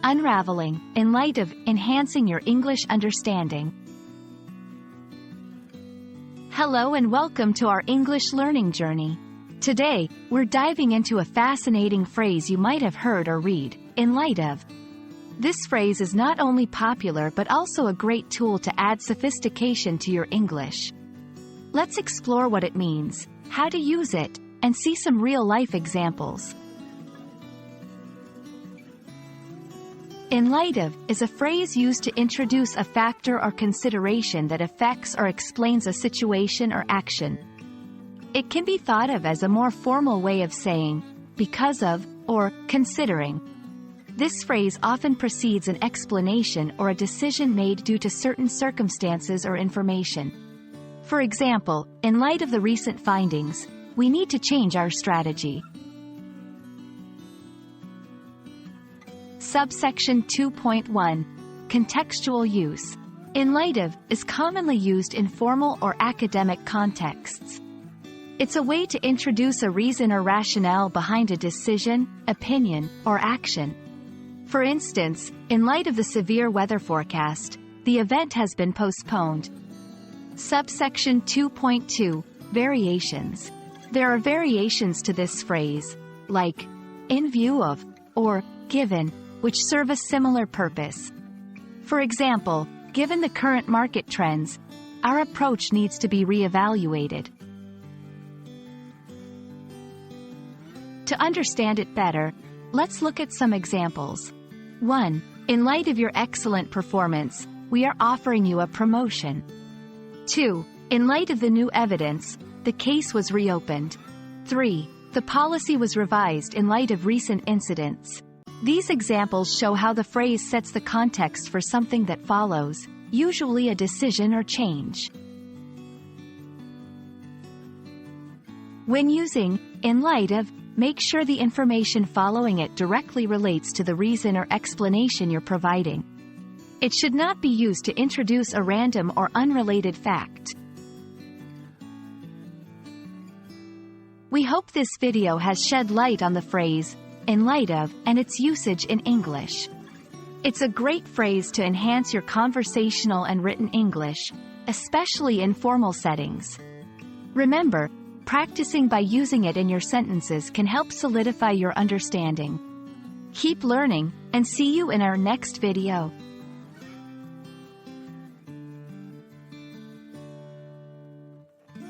Unraveling, in light of enhancing your English understanding. Hello and welcome to our English learning journey. Today, we're diving into a fascinating phrase you might have heard or read, in light of. This phrase is not only popular but also a great tool to add sophistication to your English. Let's explore what it means, how to use it, and see some real-life examples. In light of is a phrase used to introduce a factor or consideration that affects or explains a situation or action. It can be thought of as a more formal way of saying, because of, or considering. This phrase often precedes an explanation or a decision made due to certain circumstances or information. For example, in light of the recent findings, we need to change our strategy. Subsection 2.1. Contextual use. In light of is commonly used in formal or academic contexts. It's a way to introduce a reason or rationale behind a decision, opinion, or action. For instance, in light of the severe weather forecast, the event has been postponed. Subsection 2.2. Variations. There are variations to this phrase, like in view of, or given, which serve a similar purpose. For example, given the current market trends, our approach needs to be reevaluated. To understand it better, let's look at some examples. 1. In light of your excellent performance, we are offering you a promotion. 2. In light of the new evidence, the case was reopened. 3. The policy was revised in light of recent incidents. These examples show how the phrase sets the context for something that follows, usually a decision or change. When using in light of, make sure the information following it directly relates to the reason or explanation you're providing. It should not be used to introduce a random or unrelated fact. We hope this video has shed light on the phrase, in light of, and its usage in English. It's a great phrase to enhance your conversational and written English, especially in formal settings. Remember, practicing by using it in your sentences can help solidify your understanding. Keep learning, and see you in our next video.